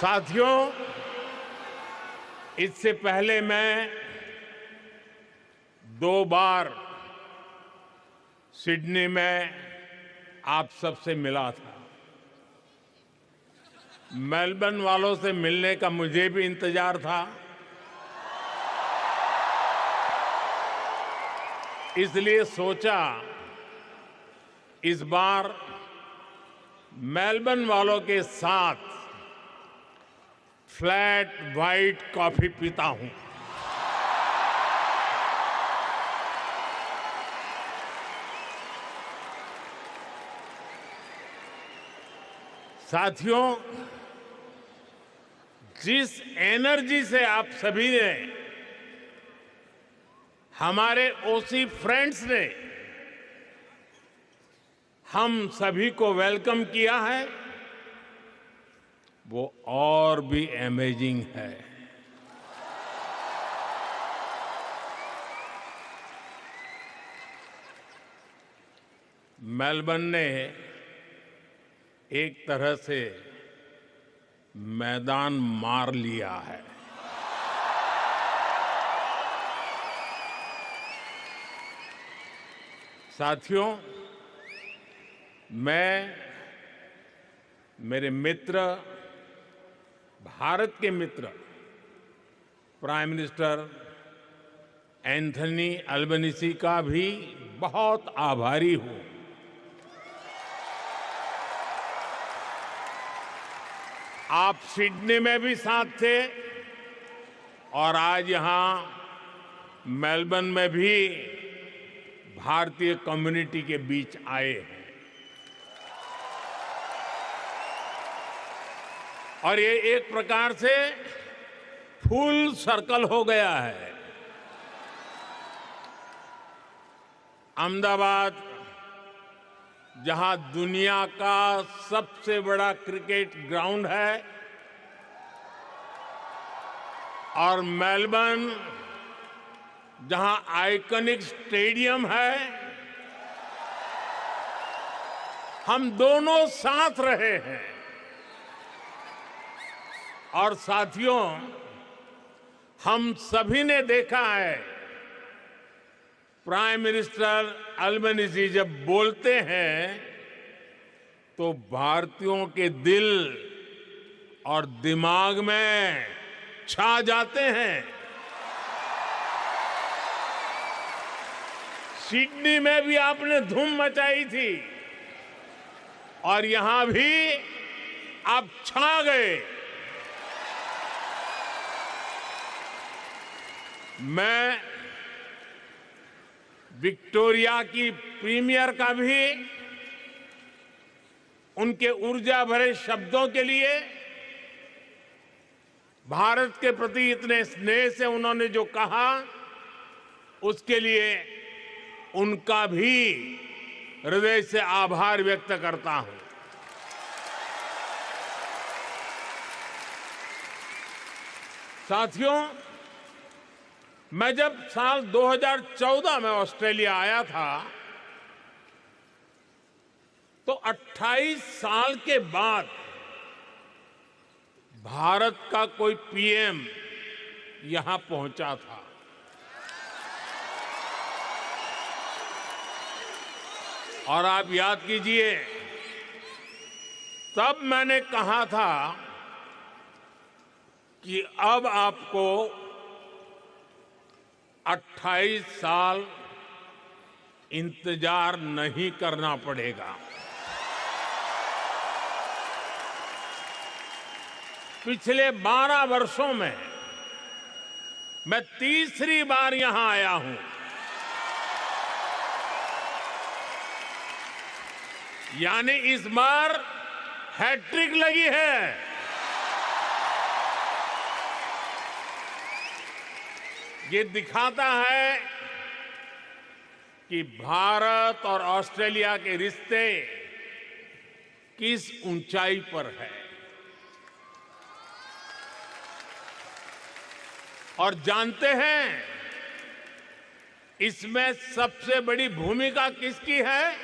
साथियों, इससे पहले मैं 2 बार सिडनी में आप सबसे मिला था। मेलबर्न वालों से मिलने का मुझे भी इंतजार था, इसलिए सोचा इस बार मेलबर्न वालों के साथ फ्लैट व्हाइट कॉफी पीता हूं। साथियों, जिस एनर्जी से आप सभी ने, हमारे ओसी फ्रेंड्स ने हम सभी को वेलकम किया है, वो और भी अमेजिंग है। मेलबर्न ने एक तरह से मैदान मार लिया है। साथियों, मैं, मेरे मित्र, भारत के मित्र प्राइम मिनिस्टर एंथनी अल्बनीज़ी का भी बहुत आभारी हूं। आप सिडनी में भी साथ थे और आज यहां मेलबर्न में भी भारतीय कम्युनिटी के बीच आए हैं। और ये एक प्रकार से फुल सर्कल हो गया है। अहमदाबाद, जहां दुनिया का सबसे बड़ा क्रिकेट ग्राउंड है, और मेलबर्न, जहां आइकॉनिक स्टेडियम है, हम दोनों साथ रहे हैं। और साथियों, हम सभी ने देखा है, प्राइम मिनिस्टर अल्बनीज़ी जब बोलते हैं तो भारतीयों के दिल और दिमाग में छा जाते हैं। सिडनी में भी आपने धूम मचाई थी और यहां भी आप छा गए। मैं विक्टोरिया की प्रीमियर का भी उनके ऊर्जा भरे शब्दों के लिए, भारत के प्रति इतने स्नेह से उन्होंने जो कहा, उसके लिए उनका भी हृदय से आभार व्यक्त करता हूं। साथियों, मैं जब साल 2014 में ऑस्ट्रेलिया आया था, तो 28 साल के बाद भारत का कोई पीएम यहां पहुंचा था। और आप याद कीजिए, तब मैंने कहा था कि अब आपको 28 साल इंतजार नहीं करना पड़ेगा। पिछले 12 वर्षों में मैं तीसरी बार यहां आया हूं। यानी इस बार हैट्रिक लगी है। ये दिखाता है कि भारत और ऑस्ट्रेलिया के रिश्ते किस ऊंचाई पर है। और जानते हैं, इसमें सबसे बड़ी भूमिका किसकी है?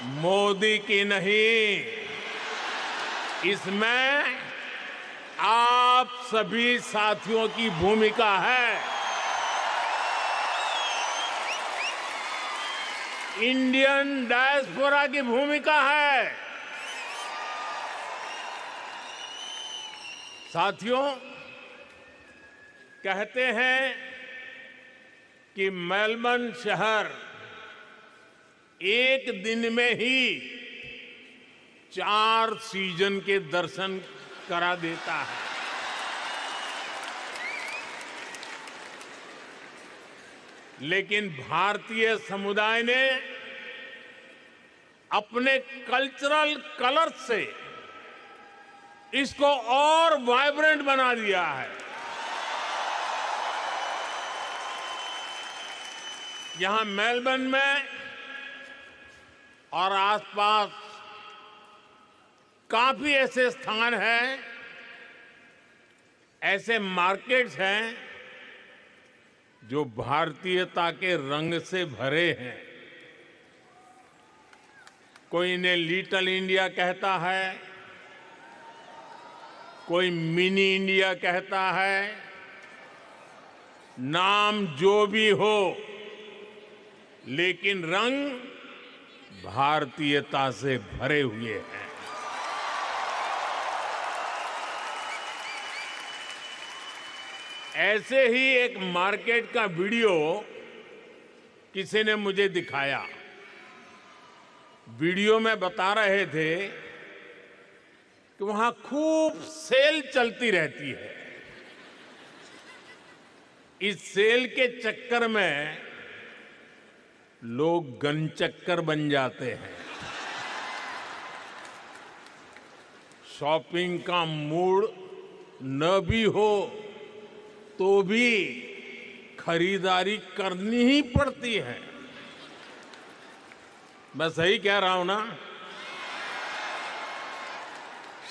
मोदी की नहीं, इसमें आप सभी साथियों की भूमिका है। इंडियन डायस्पोरा की भूमिका है। साथियों, कहते हैं कि मेलबर्न शहर एक दिन में ही 4 सीजन के दर्शन करा देता है। लेकिन भारतीय समुदाय ने अपने कल्चरल कलर से इसको और वाइब्रेंट बना दिया है। यहां मेलबर्न में और आसपास काफी ऐसे स्थान हैं, ऐसे मार्केट्स हैं जो भारतीयता के रंग से भरे हैं। कोई इन्हें लिटिल इंडिया कहता है, कोई मिनी इंडिया कहता है। नाम जो भी हो, लेकिन रंग भारतीयता से भरे हुए हैं। ऐसे ही एक मार्केट का वीडियो किसी ने मुझे दिखाया। वीडियो में बता रहे थे कि वहां खूब सेल चलती रहती है। इस सेल के चक्कर में लोग गनचक्कर बन जाते हैं। शॉपिंग का मूड न भी हो तो भी खरीदारी करनी ही पड़ती है। मैं सही कह रहा हूं ना?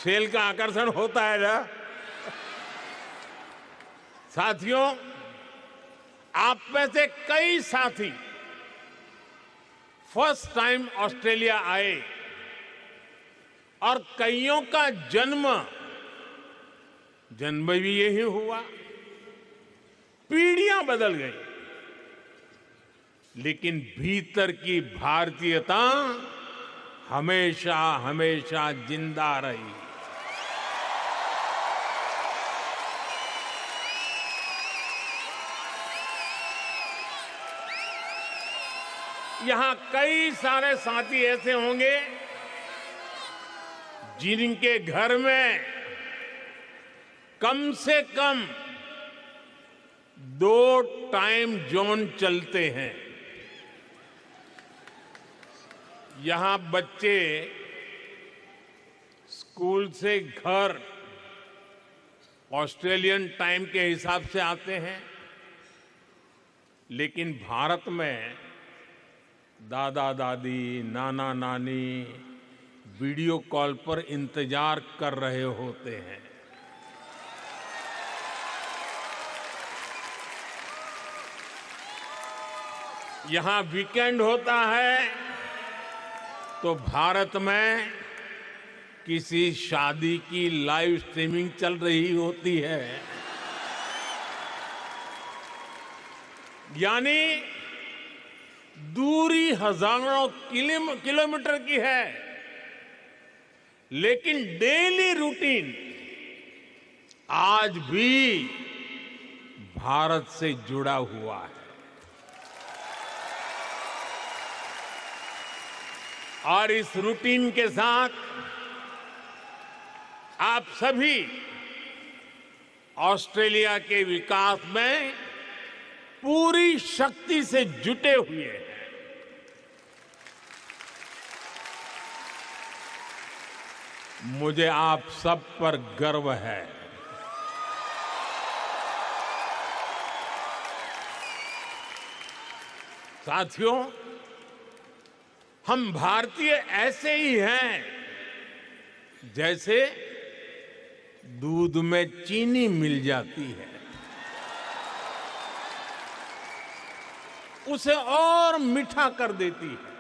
सेल का आकर्षण होता है ना? साथियों, आप में से कई साथी फर्स्ट टाइम ऑस्ट्रेलिया आए और कईयों का जन्म भी यही हुआ। पीढ़ियां बदल गई, लेकिन भीतर की भारतीयता हमेशा हमेशा जिंदा रही। यहां कई सारे साथी ऐसे होंगे जिनके घर में कम से कम 2 टाइम जोन चलते हैं। यहां बच्चे स्कूल से घर ऑस्ट्रेलियन टाइम के हिसाब से आते हैं, लेकिन भारत में दादा दादी, नाना नानी वीडियो कॉल पर इंतजार कर रहे होते हैं। यहां वीकेंड होता है तो भारत में किसी शादी की लाइव स्ट्रीमिंग चल रही होती है। यानी दूरी हजारों किलोमीटर की है, लेकिन डेली रूटीन आज भी भारत से जुड़ा हुआ है। और इस रूटीन के साथ आप सभी ऑस्ट्रेलिया के विकास में पूरी शक्ति से जुटे हुए हैं। मुझे आप सब पर गर्व है। साथियों, हम भारतीय ऐसे ही हैं जैसे दूध में चीनी मिल जाती है, उसे और मीठा कर देती है।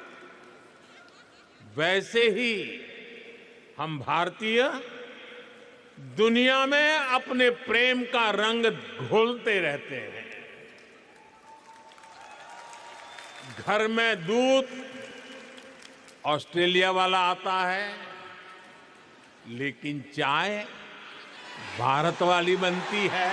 वैसे ही हम भारतीय दुनिया में अपने प्रेम का रंग घोलते रहते हैं। घर में दूध ऑस्ट्रेलिया वाला आता है, लेकिन चाय भारत वाली बनती है।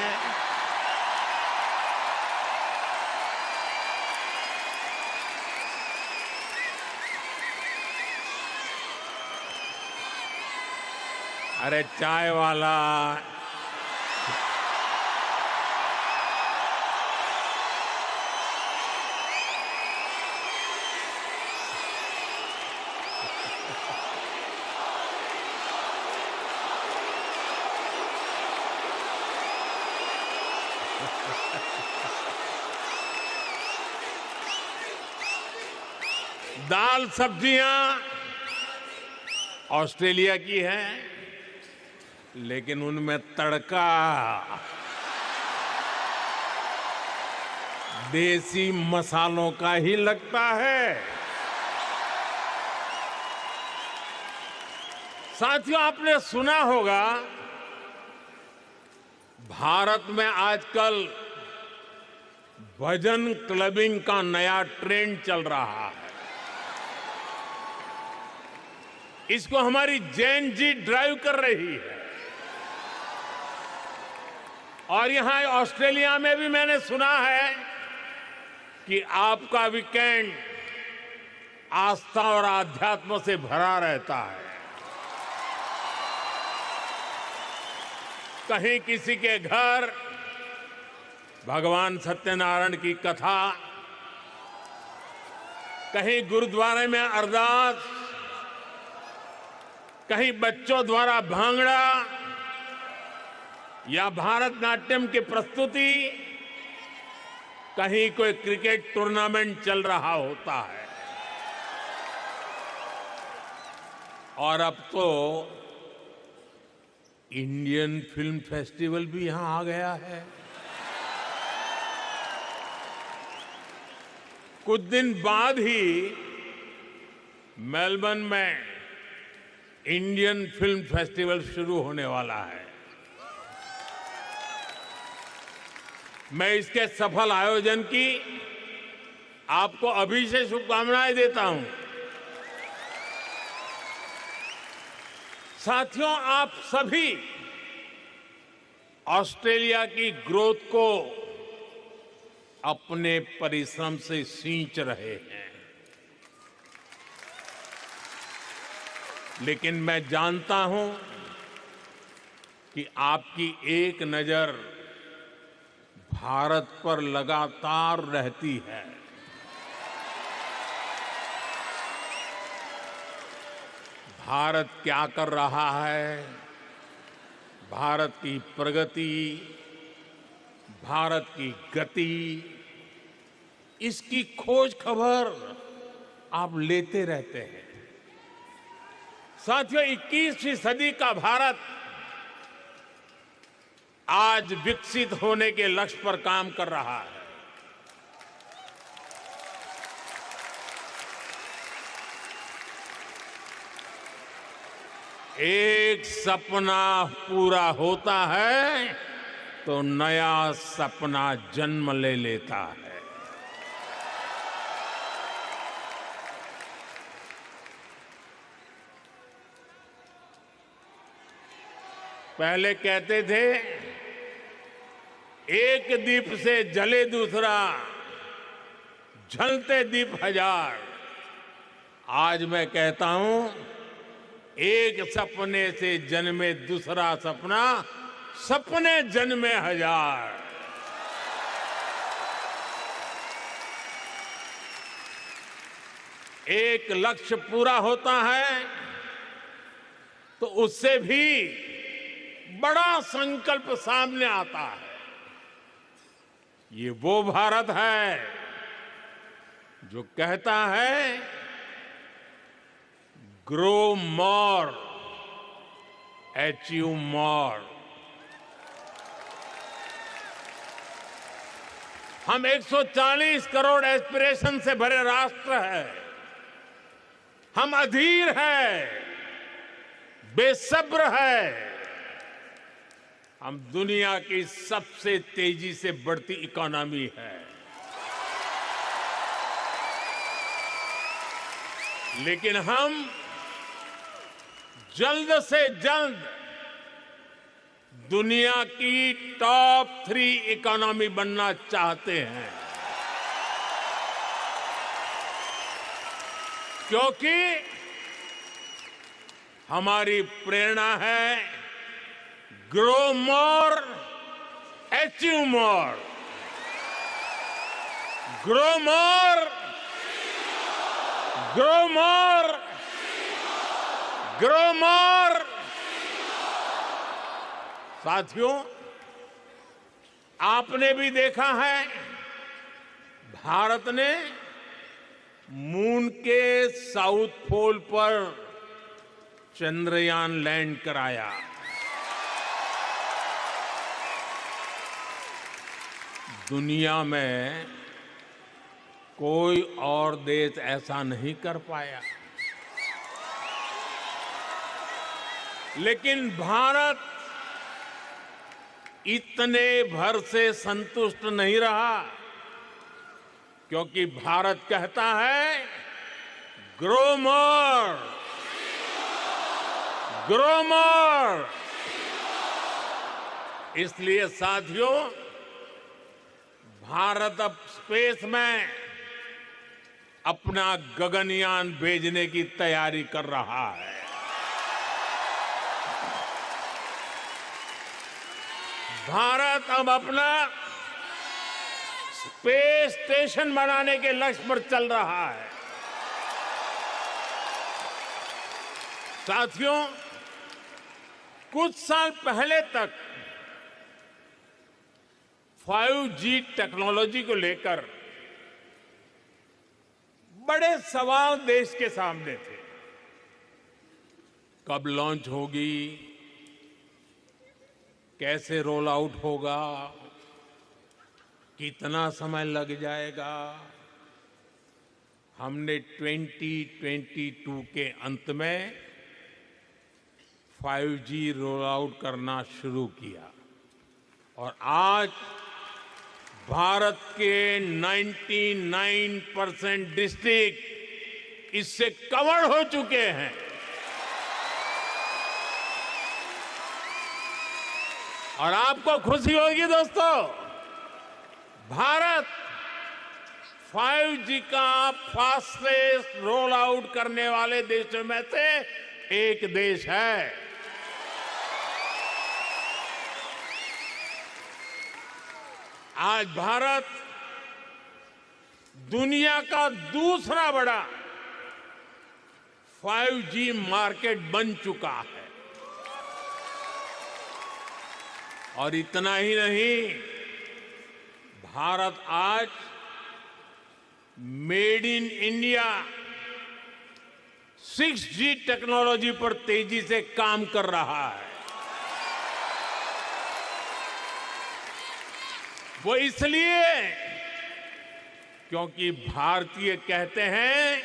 अरे चाय वाला दाल सब्जियां ऑस्ट्रेलिया की हैं, लेकिन उनमें तड़का देसी मसालों का ही लगता है। साथियों, आपने सुना होगा भारत में आजकल भजन क्लबिंग का नया ट्रेंड चल रहा है। इसको हमारी जैन जी ड्राइव कर रही है। और यहां ऑस्ट्रेलिया में भी मैंने सुना है कि आपका वीकेंड आस्था और आध्यात्म से भरा रहता है। कहीं किसी के घर भगवान सत्यनारायण की कथा, कहीं गुरुद्वारे में अरदास, कहीं बच्चों द्वारा भांगड़ा या भारतनाट्यम की प्रस्तुति, कहीं कोई क्रिकेट टूर्नामेंट चल रहा होता है। और अब तो इंडियन फिल्म फेस्टिवल भी यहां आ गया है। कुछ दिन बाद ही मेलबर्न में इंडियन फिल्म फेस्टिवल शुरू होने वाला है। मैं इसके सफल आयोजन की आपको अभी से शुभकामनाएं देता हूं। साथियों, आप सभी ऑस्ट्रेलिया की ग्रोथ को अपने परिश्रम से सींच रहे हैं, लेकिन मैं जानता हूं कि आपकी एक नजर भारत पर लगातार रहती है। भारत क्या कर रहा है, भारत की प्रगति, भारत की गति, इसकी खोज खबर आप लेते रहते हैं। साथियों, 21वीं सदी का भारत आज विकसित होने के लक्ष्य पर काम कर रहा है। एक सपना पूरा होता है तो नया सपना जन्म ले लेता है। पहले कहते थे, एक दीप से जले दूसरा, जलते दीप हजार। आज मैं कहता हूं, एक सपने से जन्मे दूसरा सपना, सपने जन्मे हजार। एक लक्ष्य पूरा होता है तो उससे भी बड़ा संकल्प सामने आता है। ये वो भारत है जो कहता है, ग्रो मोर, अचीव मोर। हम 140 करोड़ एस्पिरेशन से भरे राष्ट्र है, हम अधीर हैं, बेसब्र है। हम दुनिया की सबसे तेजी से बढ़ती इकोनॉमी है, लेकिन हम जल्द से जल्द दुनिया की टॉप 3 इकोनॉमी बनना चाहते हैं, क्योंकि हमारी प्रेरणा है grow more, achieve more. Grow more, grow more, grow more. साथियों, आपने भी देखा है, भारत ने मून के साउथ पोल पर चंद्रयान लैंड कराया। दुनिया में कोई और देश ऐसा नहीं कर पाया, लेकिन भारत इतने भर से संतुष्ट नहीं रहा, क्योंकि भारत कहता है ग्रो मोर, ग्रो मोर। इसलिए साथियों, भारत अब स्पेस में अपना गगनयान भेजने की तैयारी कर रहा है। भारत अब अपना स्पेस स्टेशन बनाने के लक्ष्य पर चल रहा है। साथियों, कुछ साल पहले तक 5G टेक्नोलॉजी को लेकर बड़े सवाल देश के सामने थे। कब लॉन्च होगी, कैसे रोल आउट होगा, कितना समय लग जाएगा। हमने 2022 के अंत में 5G रोल आउट करना शुरू किया और आज भारत के 99% डिस्ट्रिक्ट इससे कवर हो चुके हैं। और आपको खुशी होगी दोस्तों, भारत 5G का फास्टेस्ट रोल आउट करने वाले देशों में से एक देश है। आज भारत दुनिया का दूसरा बड़ा 5G मार्केट बन चुका है। और इतना ही नहीं, भारत आज made in India 6G technology पर तेजी से काम कर रहा है। वो इसलिए क्योंकि भारतीय कहते हैं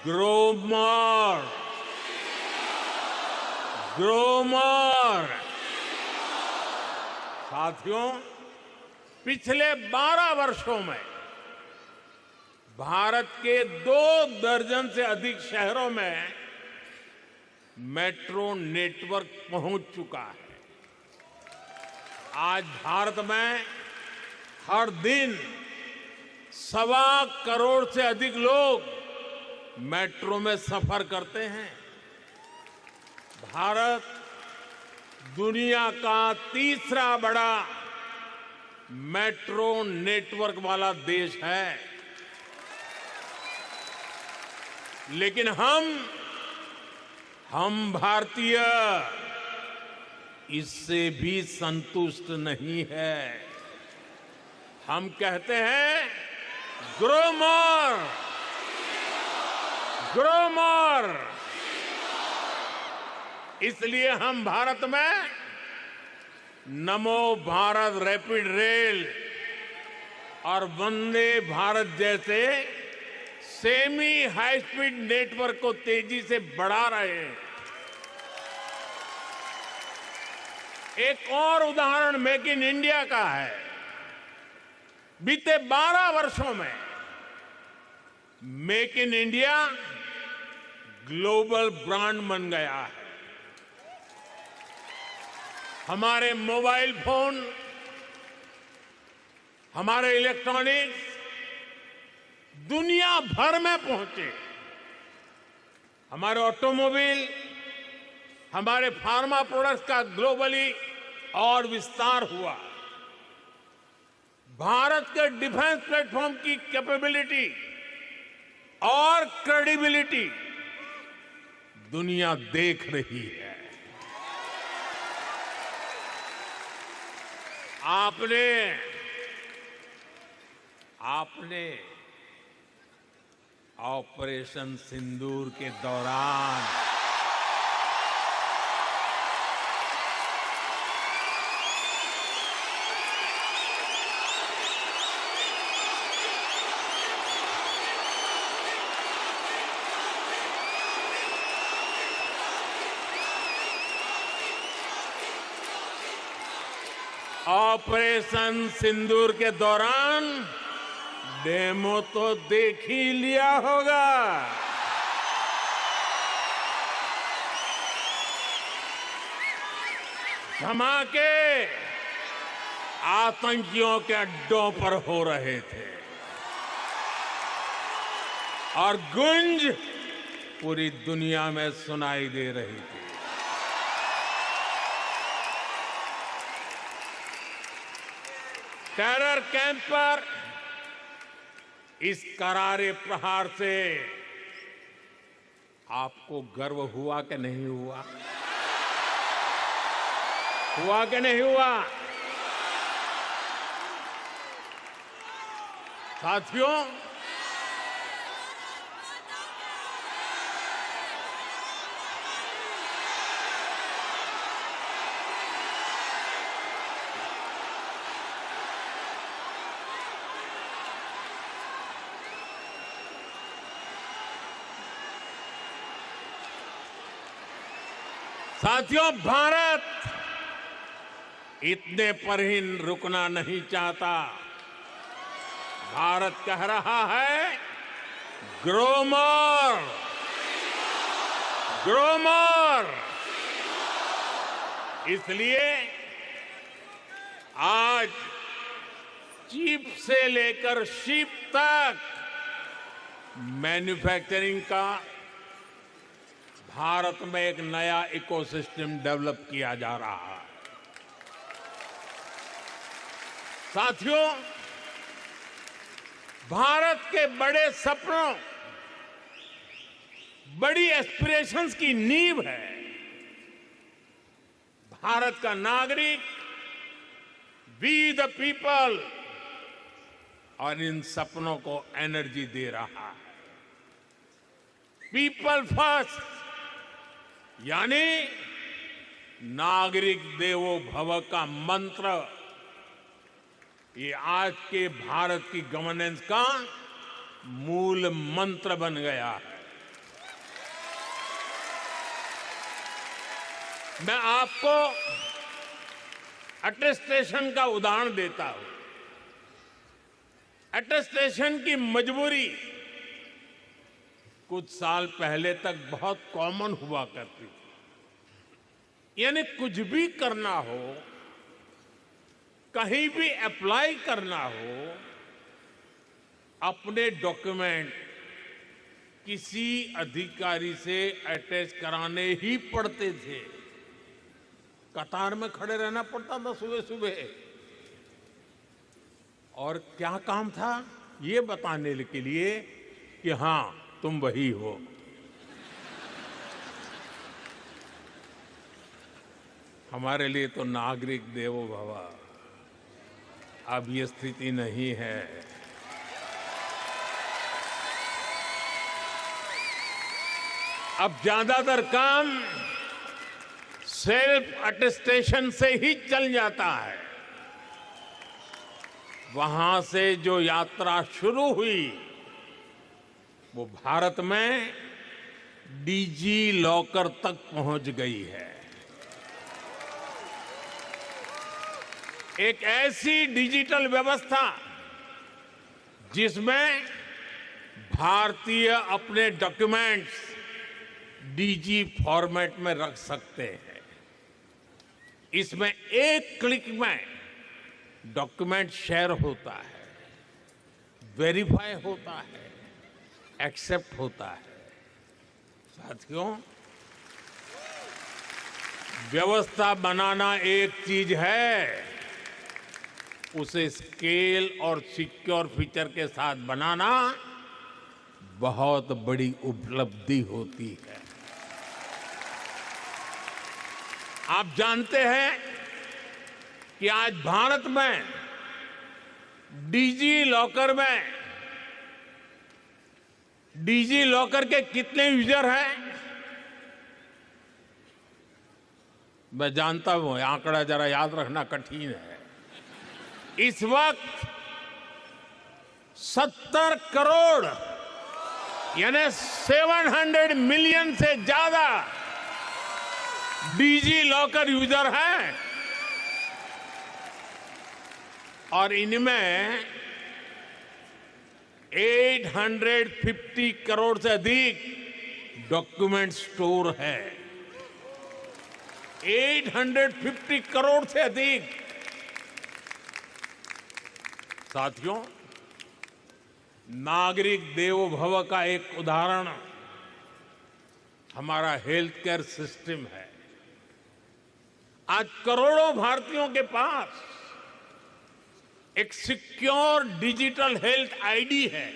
ग्रो मोर, ग्रो मोर। साथियों, पिछले 12 वर्षों में भारत के 2 दर्जन से अधिक शहरों में मेट्रो नेटवर्क पहुंच चुका है। आज भारत में हर दिन 1.25 करोड़ से अधिक लोग मेट्रो में सफर करते हैं। भारत दुनिया का तीसरा बड़ा मेट्रो नेटवर्क वाला देश है। लेकिन हम भारतीय इससे भी संतुष्ट नहीं है। हम कहते हैं ग्रो मोर, ग्रो मोर। इसलिए हम भारत में नमो भारत रैपिड रेल और वंदे भारत जैसे सेमी हाई स्पीड नेटवर्क को तेजी से बढ़ा रहे हैं। एक और उदाहरण मेक इन इंडिया का है। बीते 12 वर्षों में make in India global brand बन गया है। हमारे मोबाइल फोन, हमारे इलेक्ट्रॉनिक्स दुनिया भर में पहुंचे। हमारे ऑटोमोबाइल, हमारे फार्मा प्रोडक्ट्स का ग्लोबली और विस्तार हुआ। भारत के डिफेंस प्लेटफॉर्म की कैपेबिलिटी और क्रेडिबिलिटी दुनिया देख रही है। आपने ऑपरेशन सिंदूर के दौरान डेमो तो देख ही लिया होगा। धमाके आतंकियों के अड्डों पर हो रहे थे और गूंज पूरी दुनिया में सुनाई दे रही थी। टेरर कैंप पर इस करारे प्रहार से आपको गर्व हुआ कि नहीं हुआ? हुआ कि नहीं हुआ? साथियों, भारत इतने पर ही रुकना नहीं चाहता। भारत कह रहा है ग्रो मोर, ग्रो मोर। इसलिए आज चिप से लेकर शिप तक मैन्युफैक्चरिंग का भारत में एक नया इकोसिस्टम डेवलप किया जा रहा है। साथियों, भारत के बड़े सपनों, बड़ी एस्पिरेशंस की नींव है भारत का नागरिक, वी द पीपल, और इन सपनों को एनर्जी दे रहा है। पीपल फर्स्ट यानी नागरिक देवो भव का मंत्र, ये आज के भारत की गवर्नेंस का मूल मंत्र बन गया है। मैं आपको अटेस्टेशन का उदाहरण देता हूं। अटेस्टेशन की मजबूरी कुछ साल पहले तक बहुत कॉमन हुआ करती थी। यानी कुछ भी करना हो, कहीं भी अप्लाई करना हो, अपने डॉक्यूमेंट किसी अधिकारी से अटैच कराने ही पड़ते थे। कतार में खड़े रहना पड़ता था सुबह सुबह, और क्या काम था? ये बताने के लिए कि हां तुम वही हो। हमारे लिए तो नागरिक देवो भव अब ये स्थिति नहीं है। अब ज्यादातर काम सेल्फ अटेस्टेशन से ही चल जाता है। वहां से जो यात्रा शुरू हुई वो भारत में डीजी लॉकर तक पहुंच गई है। एक ऐसी डिजिटल व्यवस्था जिसमें भारतीय अपने डॉक्यूमेंट्स डीजी फॉर्मेट में रख सकते हैं। इसमें एक क्लिक में डॉक्यूमेंट शेयर होता है, वेरीफाई होता है, एक्सेप्ट होता है। साथियों, व्यवस्था बनाना एक चीज है, उसे स्केल और सिक्योर फीचर के साथ बनाना बहुत बड़ी उपलब्धि होती है। आप जानते हैं कि आज भारत में डिजी लॉकर के कितने यूजर हैं? मैं जानता हूं आंकड़ा जरा याद रखना कठिन है। इस वक्त 70 करोड़ यानी 700 मिलियन से ज्यादा डिजी लॉकर यूजर हैं और इनमें 850 करोड़ से अधिक डॉक्यूमेंट स्टोर है। 850 करोड़ से अधिक। साथियों, नागरिक देवो भव का एक उदाहरण हमारा हेल्थ केयर सिस्टम है। आज करोड़ों भारतीयों के पास एक सिक्योर डिजिटल हेल्थ आईडी है।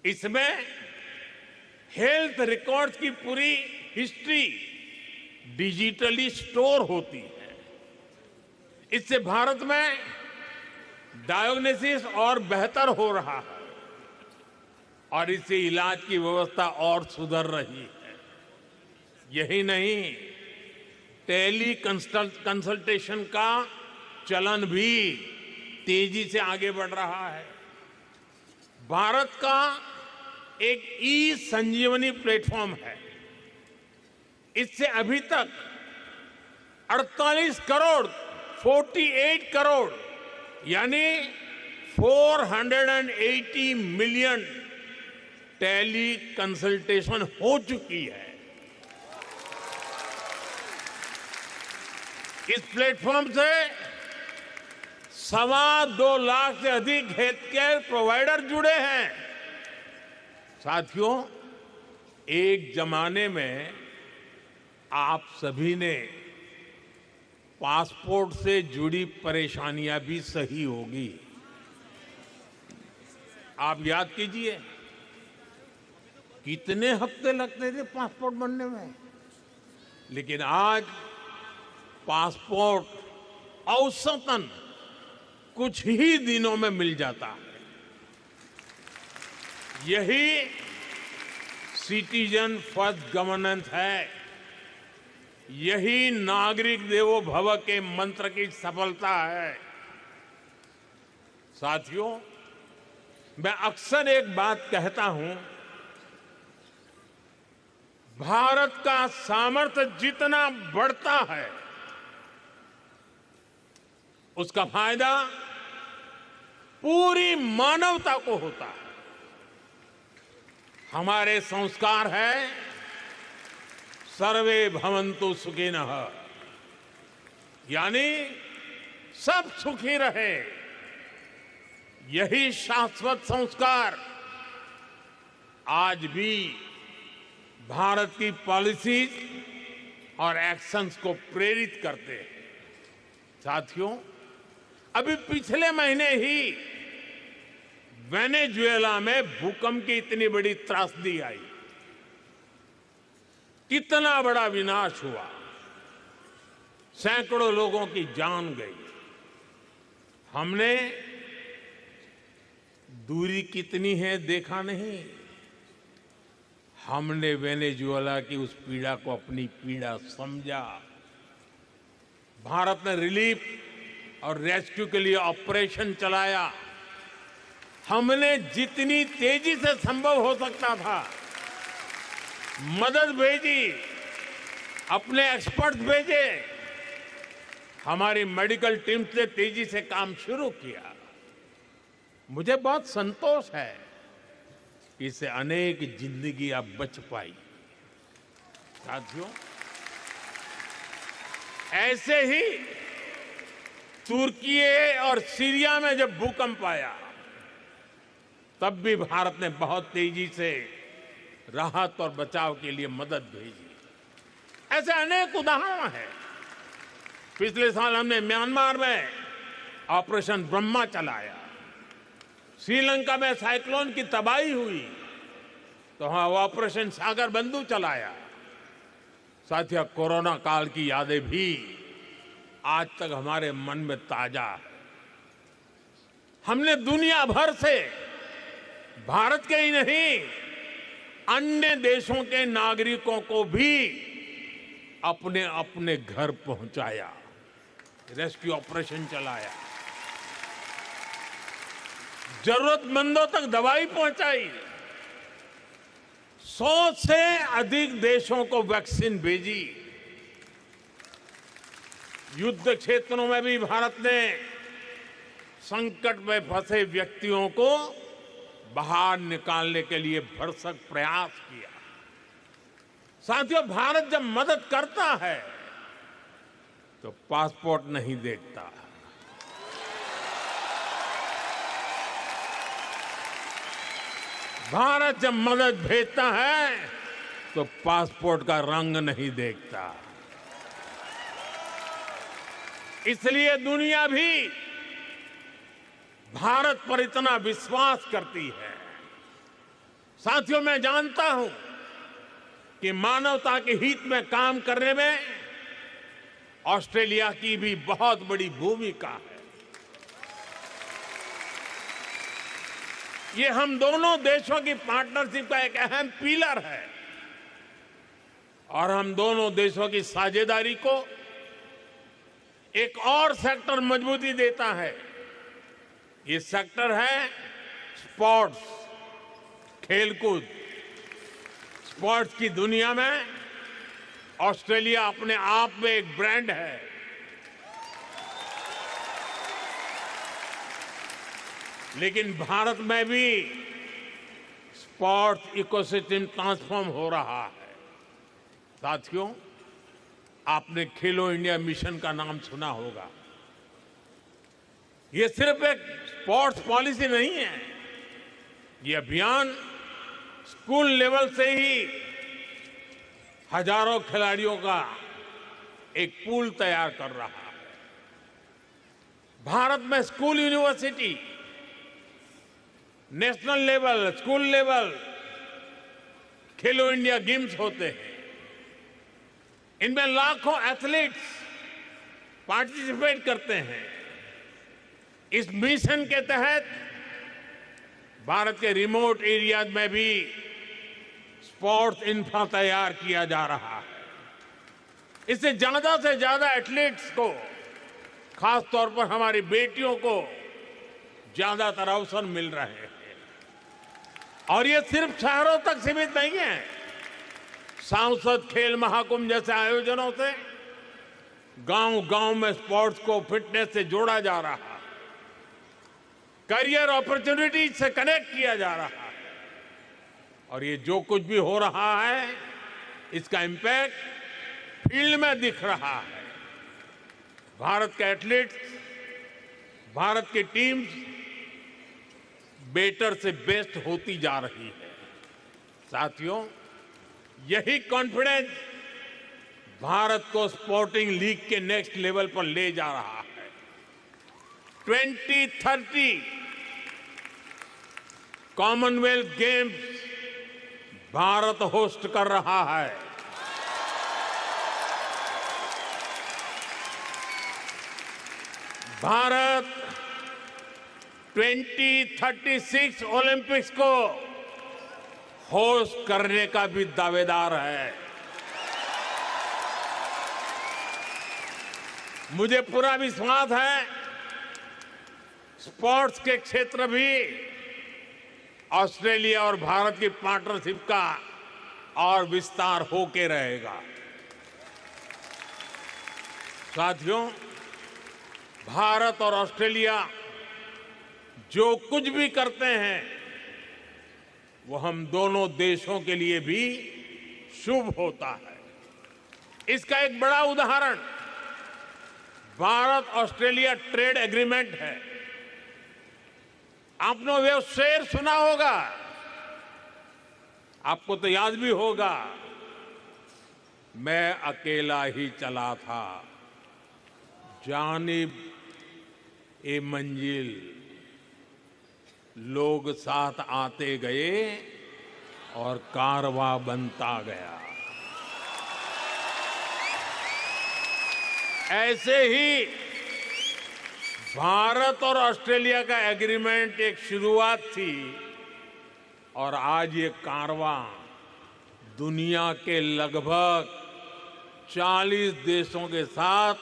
इसमें हेल्थ रिकॉर्ड्स की पूरी हिस्ट्री डिजिटली स्टोर होती है। इससे भारत में डायग्नोसिस और बेहतर हो रहा है और इससे इलाज की व्यवस्था और सुधर रही है। यही नहीं, टेली कंसल्टेशन का चलन भी तेजी से आगे बढ़ रहा है। भारत का एक ई संजीवनी प्लेटफॉर्म है। इससे अभी तक 48 करोड़ यानी 480 मिलियन टेली कंसल्टेशन हो चुकी है। इस प्लेटफॉर्म से 2.25 लाख से अधिक हेल्थ केयर प्रोवाइडर जुड़े हैं। साथियों, एक जमाने में आप सभी ने पासपोर्ट से जुड़ी परेशानियां भी सही होगी। आप याद कीजिए, कितने हफ्ते लगते थे पासपोर्ट बनने में, लेकिन आज पासपोर्ट औसतन कुछ ही दिनों में मिल जाता है। यही सिटीजन फर्स्ट गवर्नेंस है। यही नागरिक देवो भव के मंत्र की सफलता है। साथियों, मैं अक्सर एक बात कहता हूं, भारत का सामर्थ्य जितना बढ़ता है उसका फायदा पूरी मानवता को होता है। हमारे संस्कार है सर्वे भवन्तु सुखिनः, यानी सब सुखी रहे। यही शाश्वत संस्कार आज भी भारत की पॉलिसीज और एक्शंस को प्रेरित करते हैं। साथियों, अभी पिछले महीने ही वेनेजुएला में भूकंप की इतनी बड़ी त्रासदी आई, कितना बड़ा विनाश हुआ, सैकड़ों लोगों की जान गई। हमने दूरी कितनी है देखा नहीं, हमने वेनेजुएला की उस पीड़ा को अपनी पीड़ा समझा। भारत ने रिलीफ और रेस्क्यू के लिए ऑपरेशन चलाया। हमने जितनी तेजी से संभव हो सकता था मदद भेजी, अपने एक्सपर्ट्स भेजे, हमारी मेडिकल टीम ने तेजी से काम शुरू किया। मुझे बहुत संतोष है कि इससे अनेक जिंदगियां बच पाई। साथियों, ऐसे ही तुर्की और सीरिया में जब भूकंप आया तब भी भारत ने बहुत तेजी से राहत और बचाव के लिए मदद भेजी। ऐसे अनेक उदाहरण हैं। पिछले साल हमने म्यांमार में ऑपरेशन ब्रह्मा चलाया। श्रीलंका में साइक्लोन की तबाही हुई तो वहां ऑपरेशन सागर बंधु चलाया। साथियों, कोरोना काल की यादें भी आज तक हमारे मन में ताजा है। हमने दुनिया भर से भारत के ही नहीं अन्य देशों के नागरिकों को भी अपने अपने घर पहुंचाया, रेस्क्यू ऑपरेशन चलाया, जरूरतमंदों तक दवाई पहुंचाई, 100 से अधिक देशों को वैक्सीन भेजी। युद्ध क्षेत्रों में भी भारत ने संकट में फंसे व्यक्तियों को बाहर निकालने के लिए भरसक प्रयास किया। साथियों, भारत जब मदद करता है तो पासपोर्ट नहीं देखता। भारत जब मदद भेजता है तो पासपोर्ट का रंग नहीं देखता। इसलिए दुनिया भी भारत पर इतना विश्वास करती है। साथियों, मैं जानता हूं कि मानवता के हित में काम करने में ऑस्ट्रेलिया की भी बहुत बड़ी भूमिका है। ये हम दोनों देशों की पार्टनरशिप का एक अहम पिलर है और हम दोनों देशों की साझेदारी को एक और सेक्टर मजबूती देता है। ये सेक्टर है स्पोर्ट्स, खेलकूद। स्पोर्ट्स की दुनिया में ऑस्ट्रेलिया अपने आप में एक ब्रांड है। लेकिन भारत में भी स्पोर्ट्स इकोसिस्टम ट्रांसफॉर्म हो रहा है। साथियों, आपने खेलो इंडिया मिशन का नाम सुना होगा। ये सिर्फ एक स्पोर्ट्स पॉलिसी नहीं है, ये अभियान स्कूल लेवल से ही हजारों खिलाड़ियों का एक पूल तैयार कर रहा है। भारत में school, university, national level, school level खेलो इंडिया गेम्स होते हैं। इनमें लाखों एथलीट्स पार्टिसिपेट करते हैं। इस मिशन के तहत भारत के रिमोट एरियाज में भी स्पोर्ट्स इंफ्रा तैयार किया जा रहा है। इससे ज्यादा से ज्यादा एथलीट्स को, खास तौर पर हमारी बेटियों को ज्यादातर अवसर मिल रहे हैं। और ये सिर्फ शहरों तक सीमित नहीं है। सांसद खेल महाकुंभ जैसे आयोजनों से गांव-गांव में स्पोर्ट्स को फिटनेस से जोड़ा जा रहा है, करियर अपॉर्चुनिटीज से कनेक्ट किया जा रहा है। और ये जो कुछ भी हो रहा है, इसका इंपैक्ट फील्ड में दिख रहा है। भारत के एथलीट्स, भारत की टीम्स बेटर से बेस्ट होती जा रही है। साथियों, यही कॉन्फिडेंस भारत को स्पोर्टिंग लीग के नेक्स्ट लेवल पर ले जा रहा है। 2030 कॉमनवेल्थ गेम्स भारत होस्ट कर रहा है। भारत 2036 ओलंपिक्स को होस्ट करने का भी दावेदार है। मुझे पूरा विश्वास है स्पोर्ट्स के क्षेत्र भी ऑस्ट्रेलिया और भारत की पार्टनरशिप का और विस्तार होके रहेगा। साथियों, भारत और ऑस्ट्रेलिया जो कुछ भी करते हैं वो हम दोनों देशों के लिए भी शुभ होता है। इसका एक बड़ा उदाहरण भारत ऑस्ट्रेलिया ट्रेड एग्रीमेंट है। आपने वो शेर सुना होगा, आपको तो याद भी होगा, मैं अकेला ही चला था, जानिब ए मंजिल, लोग साथ आते गए और कारवां बनता गया। ऐसे ही भारत और ऑस्ट्रेलिया का एग्रीमेंट एक शुरुआत थी और आज ये कारवां दुनिया के लगभग 40 देशों के साथ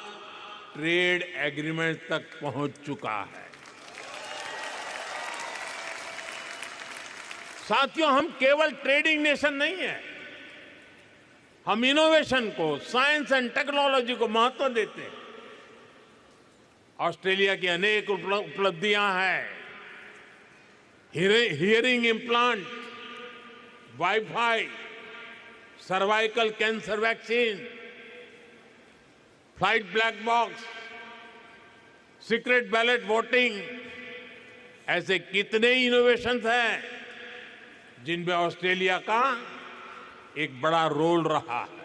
ट्रेड एग्रीमेंट तक पहुंच चुका है। साथियों, हम केवल ट्रेडिंग नेशन नहीं है, हम इनोवेशन को, साइंस एंड टेक्नोलॉजी को महत्व देते हैं। ऑस्ट्रेलिया की अनेक उपलब्धियां हैं, hearing implant, wifi, cervical cancer vaccine, flight black box, secret ballot voting, ऐसे कितने इनोवेशंस हैं जिनमें ऑस्ट्रेलिया का एक बड़ा रोल रहा है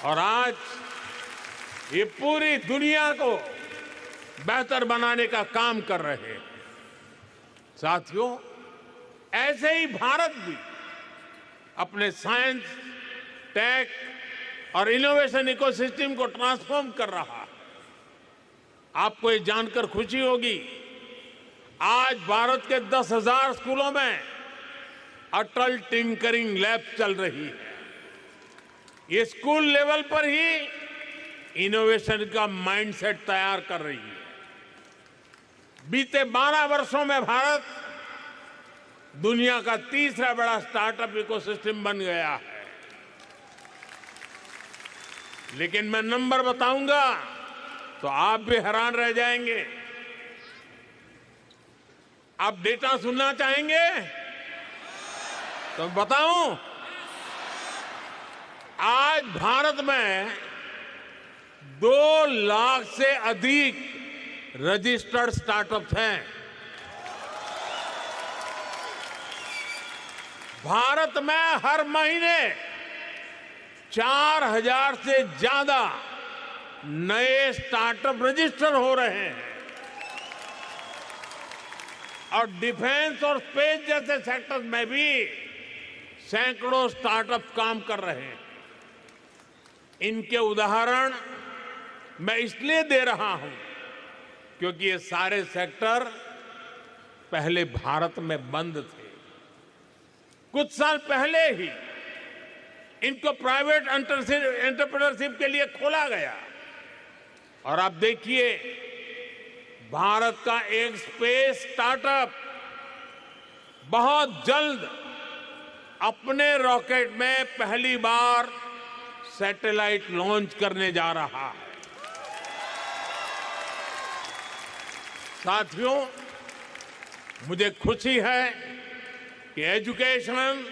और आज ये पूरी दुनिया को बेहतर बनाने का काम कर रहे हैं। साथियों, ऐसे ही भारत भी अपने साइंस, टेक और इनोवेशन इकोसिस्टम को ट्रांसफॉर्म कर रहा है। आपको ये जानकर खुशी होगी, आज भारत के 10,000 स्कूलों में अटल टिंकरिंग लैब चल रही है। ये स्कूल लेवल पर ही इनोवेशन का माइंडसेट तैयार कर रही है। बीते 12 वर्षों में भारत दुनिया का तीसरा बड़ा स्टार्टअप इकोसिस्टम बन गया है। लेकिन मैं नंबर बताऊंगा तो आप भी हैरान रह जाएंगे। आप डेटा सुनना चाहेंगे तो बताऊं, आज भारत में 2 लाख से अधिक रजिस्टर्ड स्टार्टअप्स हैं। भारत में हर महीने 4,000 से ज्यादा नए स्टार्टअप रजिस्टर हो रहे हैं और डिफेंस और स्पेस जैसे सेक्टर में भी सैकड़ों स्टार्टअप काम कर रहे हैं। इनके उदाहरण मैं इसलिए दे रहा हूं क्योंकि ये सारे सेक्टर पहले भारत में बंद थे। कुछ साल पहले ही इनको प्राइवेट एंटरप्रेन्योरशिप के लिए खोला गया और आप देखिए, भारत का एक स्पेस स्टार्टअप बहुत जल्द अपने रॉकेट में पहली बार सैटेलाइट लॉन्च करने जा रहा है। साथियों, मुझे खुशी है कि एजुकेशन,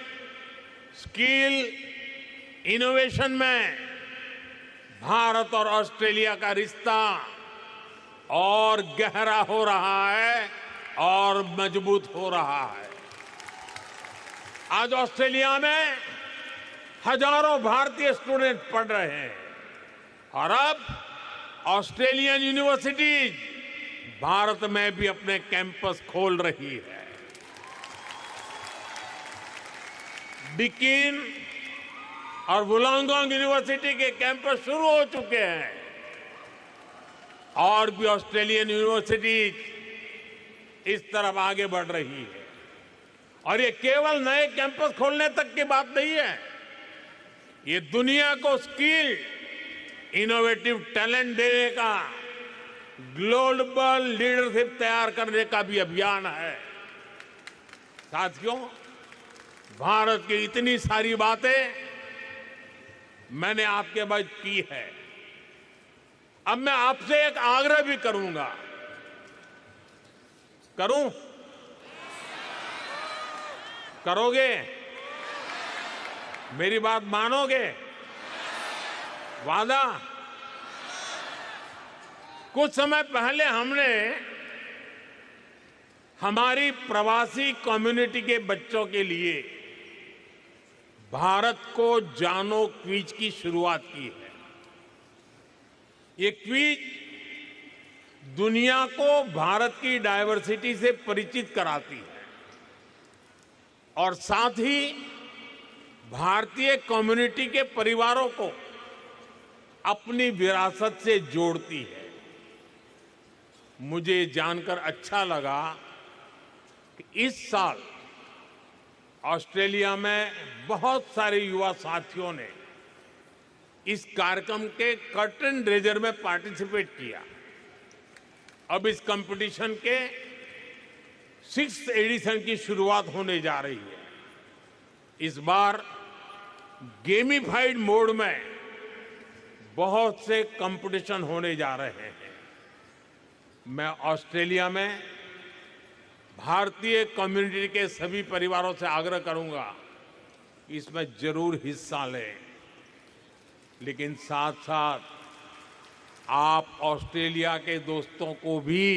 स्किल, इनोवेशन में भारत और ऑस्ट्रेलिया का रिश्ता और गहरा हो रहा है और मजबूत हो रहा है। आज ऑस्ट्रेलिया में हजारों भारतीय स्टूडेंट पढ़ रहे हैं और अब ऑस्ट्रेलियन यूनिवर्सिटीज भारत में भी अपने कैंपस खोल रही है। डिकीन और वुलांगोंग यूनिवर्सिटी के कैंपस शुरू हो चुके हैं और भी ऑस्ट्रेलियन यूनिवर्सिटीज इस तरफ आगे बढ़ रही है। और ये केवल नए कैंपस खोलने तक की बात नहीं है, ये दुनिया को स्किल, इनोवेटिव टैलेंट देने का, ग्लोबल लीडरशिप तैयार करने का भी अभियान है। साथियों, भारत की इतनी सारी बातें मैंने आपके बाद की है। अब मैं आपसे एक आग्रह भी करूंगा। करूं? करोगे? मेरी बात मानोगे? वादा? कुछ समय पहले हमने हमारी प्रवासी कम्युनिटी के बच्चों के लिए भारत को जानो क्विज की शुरुआत की है। ये क्विज दुनिया को भारत की डायवर्सिटी से परिचित कराती है और साथ ही भारतीय कम्युनिटी के परिवारों को अपनी विरासत से जोड़ती है। मुझे जानकर अच्छा लगा कि इस साल ऑस्ट्रेलिया में बहुत सारे युवा साथियों ने इस कार्यक्रम के कर्टन रेजर में पार्टिसिपेट किया। अब इस कंपटीशन के 6th एडिशन की शुरुआत होने जा रही है। इस बार गेमिफाइड मोड में बहुत से कंपटीशन होने जा रहे हैं। मैं ऑस्ट्रेलिया में भारतीय कम्युनिटी के सभी परिवारों से आग्रह करूंगा कि इसमें जरूर हिस्सा लें, लेकिन साथ साथ आप ऑस्ट्रेलिया के दोस्तों को भी,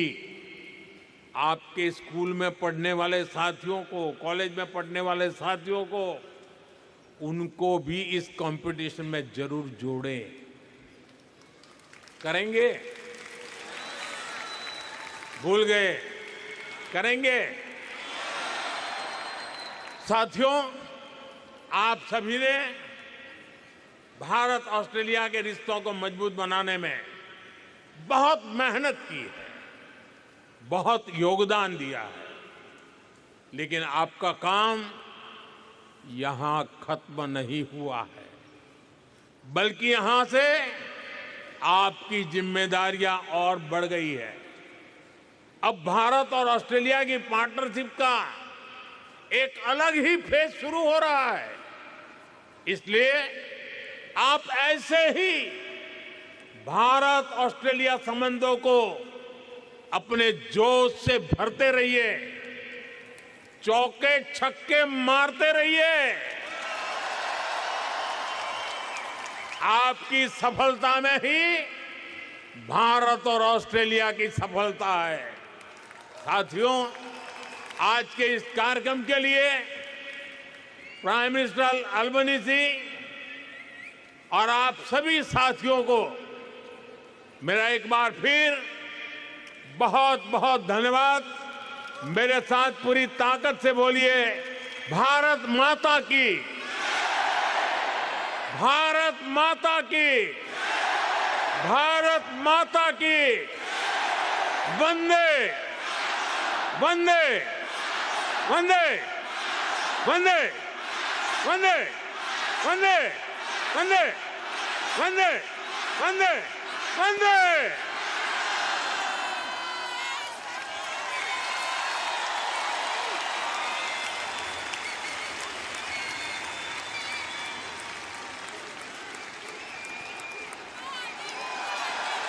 आपके स्कूल में पढ़ने वाले साथियों को, कॉलेज में पढ़ने वाले साथियों को, उनको भी इस कंपटीशन में जरूर जोड़ें। करेंगे? भूल गए? करेंगे? साथियों, आप सभी ने भारत ऑस्ट्रेलिया के रिश्तों को मजबूत बनाने में बहुत मेहनत की है, बहुत योगदान दिया है, लेकिन आपका काम यहां खत्म नहीं हुआ है, बल्कि यहां से आपकी जिम्मेदारियां और बढ़ गई है। अब भारत और ऑस्ट्रेलिया की पार्टनरशिप का एक अलग ही फेज शुरू हो रहा है। इसलिए आप ऐसे ही भारत ऑस्ट्रेलिया संबंधों को अपने जोश से भरते रहिए, चौके छक्के मारते रहिए। आपकी सफलता में ही भारत और ऑस्ट्रेलिया की सफलता है। साथियों, आज के इस कार्यक्रम के लिए प्राइम मिनिस्टर अल्बनीज़ी और आप सभी साथियों को मेरा एक बार फिर बहुत बहुत धन्यवाद। मेरे साथ पूरी ताकत से बोलिए, भारत माता की, भारत माता की, भारत माता की, वंदे वंदे वंदे वंदे वंदे वंदे वंदे वंदे वंदे वंदे